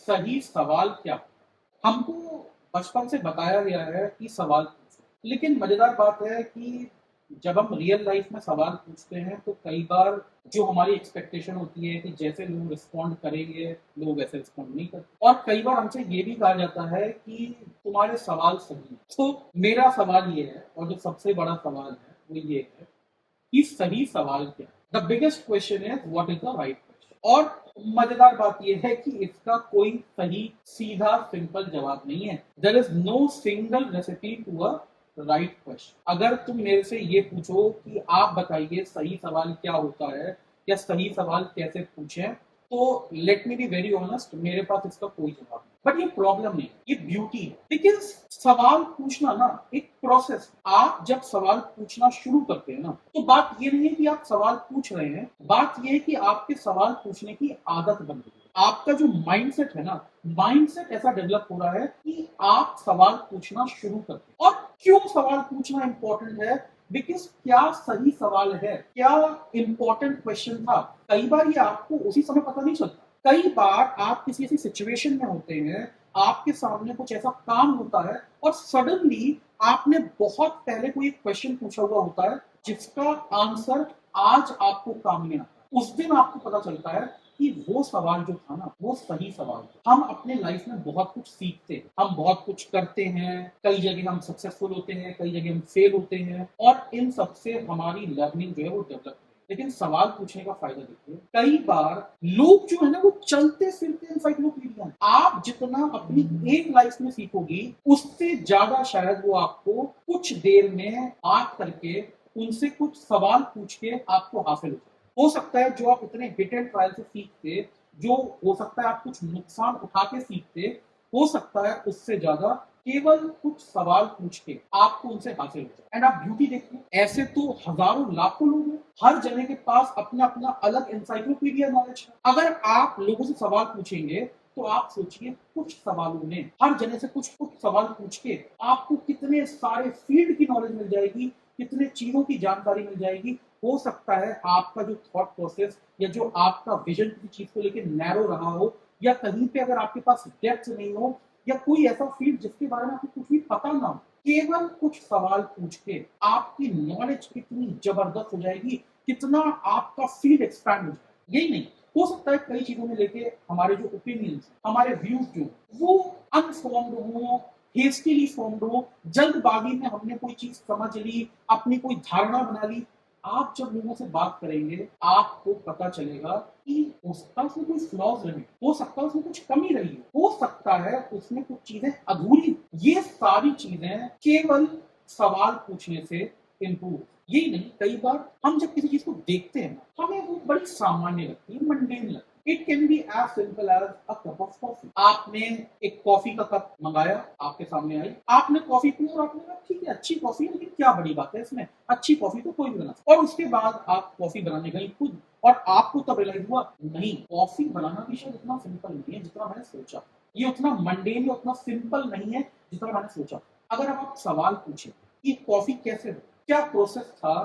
सही सवाल क्या? हमको बचपन से बताया गया है कि सवाल पूछो, लेकिन मजेदार बात है कि जब हम रियल लाइफ में सवाल पूछते हैं तो कई बार जो हमारी एक्सपेक्टेशन होती है कि जैसे लोग रिस्पॉन्ड करेंगे, लोग वैसे रिस्पॉन्ड नहीं करते। और कई बार हमसे ये भी कहा जाता है कि तुम्हारे सवाल सही हैं। तो मेरा सवाल ये है, और जो सबसे बड़ा सवाल है वो ये है कि सही सवाल क्या है। The biggest question is what is the right question. और मजेदार बात यह है कि इसका कोई सही सीधा सिंपल जवाब नहीं है। There is no single recipe to a right question. अगर तुम मेरे से ये पूछो कि आप बताइए सही सवाल क्या होता है या सही सवाल कैसे पूछें, तो let me be very honest, मेरे पास इसका कोई जवाब नहीं। बट ये प्रॉब्लम नहीं, ये ब्यूटी है। लेकिन सवाल पूछना ना एक प्रोसेस। आप जब सवाल पूछना शुरू करते हैं ना, तो बात ये नहीं है कि आप सवाल पूछ रहे हैं, बात ये है कि आपके सवाल पूछने की आदत बन गई है। आपका जो माइंडसेट है ना, माइंडसेट ऐसा डेवलप हो रहा है कि आप सवाल पूछना शुरू करते हैं। और क्यों सवाल पूछना इंपॉर्टेंट है? बिकॉज क्या सही सवाल है, क्या इंपॉर्टेंट क्वेश्चन था, कई बार ये आपको उसी समय पता नहीं चलता। कई बार आप किसी ऐसी सिचुएशन में होते हैं, आपके सामने कुछ ऐसा काम होता है और सडनली आपने बहुत पहले कोई एक क्वेश्चन पूछा हुआ होता है जिसका आंसर आज आपको काम में आता है। उस दिन आपको पता चलता है कि वो सवाल जो था ना, वो सही सवाल था। हम अपने लाइफ में बहुत कुछ सीखते हैं, हम बहुत कुछ करते हैं, कई जगह हम सक्सेसफुल होते हैं, कई जगह हम फेल होते हैं, और इन सबसे हमारी लर्निंग जो है वो डेवलप है। लेकिन सवाल पूछने का फायदा देखिए, कई बार लोग जो है ना वो चलते फिरते एनसाइक्लोपीडिया। आप जितना अपनी एक लाइफ में सीखोगी, उससे ज्यादा शायद वो आपको कुछ देर में बात करके, उनसे कुछ सवाल पूछ के आपको हासिल हो सकता है। जो आप इतने हिट एंड ट्रायल से सीखते, जो हो सकता है आप कुछ नुकसान उठा के सीखते, हो सकता है उससे ज्यादा केवल कुछ सवाल पूछ के आपको उनसे हासिल हो जाए। एंड आप ब्यूटी देखिए, ऐसे तो हजारों लाखों लोग हैं, हर जने के पास अपना अपना अलग एनसाइक्लोपीडिया नॉलेज है। अगर आप लोगों से सवाल पूछेंगे तो आप सोचिए, कुछ सवालों में हर जने से कुछ कुछ सवाल पूछ के आपको कितने सारे फील्ड की नॉलेज मिल जाएगी, कितने चीजों की जानकारी मिल जाएगी। हो सकता है आपका जो थॉट प्रोसेस या जो आपका विजन किसी चीज को लेकर नैरो रहा हो, या कहीं पे अगर आपके पास डेप्थ नहीं हो, या कोई ऐसा फील्ड जिसके बारे में आपको कुछ भी पता ना हो, केवल कुछ सवाल पूछ के आपकी नॉलेज कितनी जबरदस्त हो जाएगी, कितना आपका फील्ड एक्सपैंड हो जाएगा। यही नहीं, हो सकता है कई चीजों में लेके हमारे जो ओपिनियंस, हमारे व्यूज जो वो अनफॉर्म्ड हो, हेस्टिली फॉर्म्ड हो, जल्दबाजी में हमने कोई चीज समझ ली, अपनी कोई धारणा बना ली। आप जब लोगों से बात करेंगे, आपको पता चलेगा कि उसमें कोई फ्लॉज रहे, हो सकता है उसमें कुछ कमी रही हो सकता है उसमें कुछ चीजें अधूरी। ये सारी चीजें केवल सवाल पूछने से इम्प्रूव। यही नहीं, कई बार हम जब किसी चीज को देखते हैं, हमें वो बड़ी सामान्य लगती है, मंडेन लगती है। It can be as simple as a cup of coffee. आपने एक कॉफी का कप मंगाया, आपके सामने आई, आपने कॉफी पी और आपने कहा ठीक है अच्छी कॉफी है, लेकिन क्या बड़ी बात है इसमें, अच्छी कॉफी तो कोई भी बना सकता है। और उसके बाद आप कॉफी बनाने गई खुद, और आपको तब रियलाइज हुआ नहीं, कॉफी बनाना भी शायद इतना सिंपल नहीं है जितना मैंने सोचा, ये उतना मंडेन या उतना सिंपल नहीं है जितना मैंने सोचा। अगर आप सवाल पूछे कि कॉफी कैसे हो, क्या प्रोसेस था,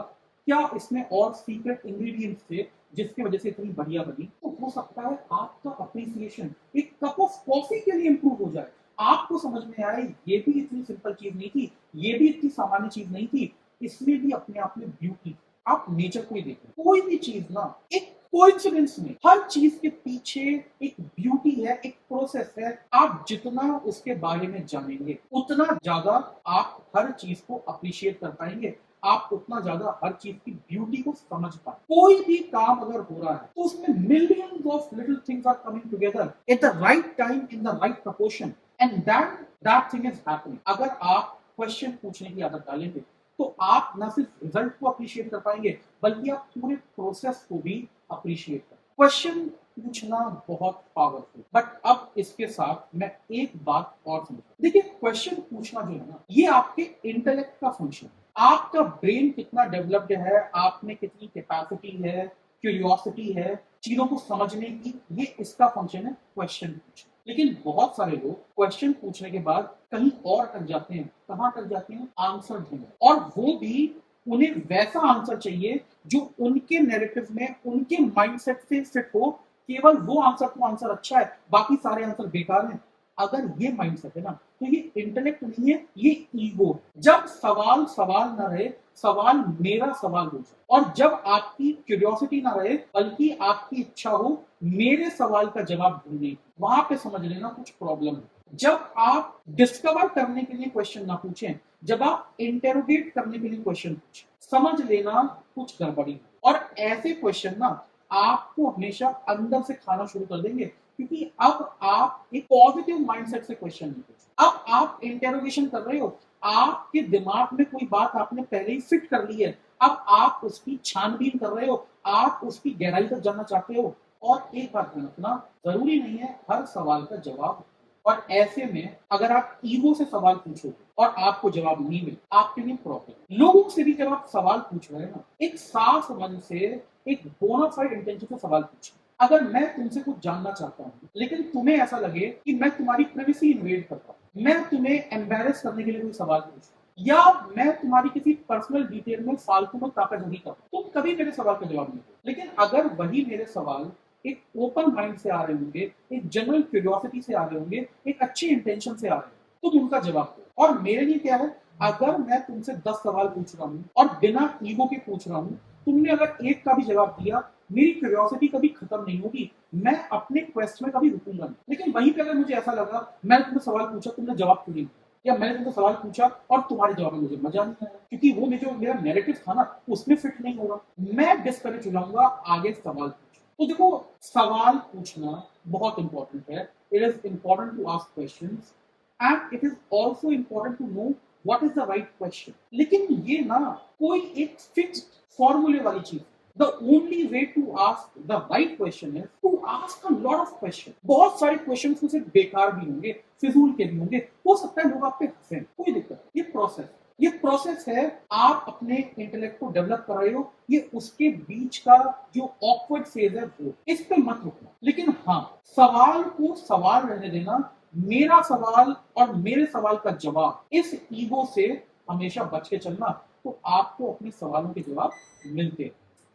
क्या इसमें और सीक्रेट इंग्रेडिएंट्स थे जिसकी वजह से इतनी बढ़िया बनी, तो हो सकता है आपका अप्रिसिएशन एक कप ऑफ कॉफी के लिए इंप्रूव हो जाए। आपको समझ में आए ये भी इतनी सिंपल चीज नहीं थी, ये भी इतनी सामान्य चीज नहीं थी, इसमें भी अपने आप में ब्यूटी। आप नेचर को ही देखें, कोई भी चीज ना एक कोइंसिडेंस में, हर चीज के पीछे एक ब्यूटी है, एक प्रोसेस है। आप जितना उसके बारे में जानेंगे, उतना ज्यादा आप हर चीज को अप्रिशिएट कर पाएंगे, आप उतना ज्यादा हर चीज की ब्यूटी को समझ पाए। कोई भी काम अगर हो रहा है तो उसमें millions of little things are coming together at the right time in the right proportion, and that thing is happening. अगर आप क्वेश्चन पूछने की आदत डालेंगे तो आप ना सिर्फ रिजल्ट को अप्रिशिएट कर पाएंगे, बल्कि आप पूरे प्रोसेस को भी अप्रिशिएट कर। क्वेश्चन पूछना बहुत पावरफुल। बट अब इसके साथ मैं एक बात और समझ, देखिए क्वेश्चन पूछना जो है ना, ये आपके इंटेलेक्ट का फंक्शन है। आपका ब्रेन कितना डेवलप्ड है, आप में कितनी कैपेसिटी है, क्यूरियोसिटी है चीजों को समझने की, ये इसका फंक्शन है क्वेश्चन पूछना। लेकिन बहुत सारे लोग क्वेश्चन पूछने के बाद कहीं और अटक जाते हैं। कहाँ अटक जाते हैं? आंसर ढूंढने। और वो भी उन्हें वैसा आंसर चाहिए जो उनके नैरेटिव में, उनके माइंडसेट से फिट हो, केवल वो आंसर तो आंसर अच्छा है, बाकी सारे आंसर बेकार हैं, अगर ये माइंडसेट है ना, तो ये इंटेलेक्ट नहीं है, ये ईगो है। जब सवाल सवाल ना रहे, सवाल मेरा सवाल हो जाए, और जब आपकी क्यूरियोसिटी ना रहे बल्कि आपकी इच्छा हो मेरे सवाल का जवाब ढूंढने की, वहां पे समझ लेना कुछ प्रॉब्लम है। जब आप डिस्कवर करने के लिए क्वेश्चन ना पूछें, जब आप इंटेरोगेट करने के लिए क्वेश्चन पूछें, समझ लेना कुछ गड़बड़ी है। और ऐसे क्वेश्चन ना आपको हमेशा अंदर से खाना शुरू कर देंगे, क्योंकि अब आप एक पॉजिटिव माइंडसेट से क्वेश्चन नहीं पूछ, अब आप इंटेरोगेशन कर रहे हो, आपके दिमाग में कोई बात आपने पहले ही फिट कर ली है, अब आप उसकी छानबीन कर रहे हो, आप उसकी गहराई तक जानना चाहते हो। और एक बात ध्यान रखना, जरूरी नहीं है हर सवाल का जवाब, और ऐसे में अगर आप ईगो से सवाल पूछोगे और आपको जवाब नहीं मिले, आपके लिए प्रॉब्लम। लोगों से भी जब आप सवाल पूछ रहे हैं ना, एक साफ मन से, एक बोनाफाइड इंटेंशन से सवाल पूछें। अगर मैं तुमसे कुछ जानना चाहता हूँ लेकिन तुम्हें ऐसा लगे कि मैं तुम्हारी प्राइवेसी इन्वेड करता हूँ, मैं तुम्हें एम्बेरस करने के लिए कोई सवाल पूछता हूँ, या मैं तुम्हारी किसी पर्सनल डिटेल में फालतू में ताकाजोरी करता हूँ, तुम कभी मेरे सवाल का जवाब नहीं दो। लेकिन अगर वही मेरे सवाल एक ओपन माइंड से आ रहे होंगे, एक जनरल क्यूरियोसिटी से आ रहे होंगे, एक अच्छी इंटेंशन से आ रहे होंगे, तो तुम उनका जवाब दो। और मेरे लिए क्या है, अगर मैं तुमसे 10 सवाल पूछ रहा हूँ और बिना ईगो के पूछ रहा हूँ, तुमने अगर एक का भी जवाब दिया, मेरी क्यूरियोसिटी कभी खत्म नहीं होगी, मैं अपने क्वेस्ट में कभी रुकूंगा नहीं। लेकिन वहीं पे अगर मुझे ऐसा लगा, मैंने तुमसे सवाल पूछा, तुमने जवाब क्यों नहीं दिया, या मैंने तुमसे सवाल पूछा और तुम्हारे जवाब में मुझे मजा नहीं आया, क्योंकि वो जो मेरा नैरेटिव था ना उसमें फिट नहीं होगा, मैं डिस्करेज हो जाऊंगा आगे सवाल पूछ। तो देखो, सवाल पूछना बहुत इंपॉर्टेंट है। It is important to ask questions, and it is also important to know what is the right question. लेकिन ये ना कोई एक फिक्स्ड फॉर्मूले वाली चीज। The only way to ask the right question is to ask a lot of questions. बहुत सारे क्वेश्चन सिर्फ बेकार भी होंगे, फिजूल के भी होंगे, हो सकता है लोग आप पे हंसें, कोई दिक्कत। ये प्रोसेस है, आप अपने इंटेलेक्ट को डेवलप कर रहे हो, ये उसके बीच का जो ऑकवर्ड फेज है वो, इस पे मत रुकना। लेकिन हाँ, सवाल को सवाल रहने देना, मेरा सवाल और मेरे सवाल का जवाब, इस ईगो से हमेशा बच के चलना, तो आपको अपने सवालों के जवाब मिलते हैं।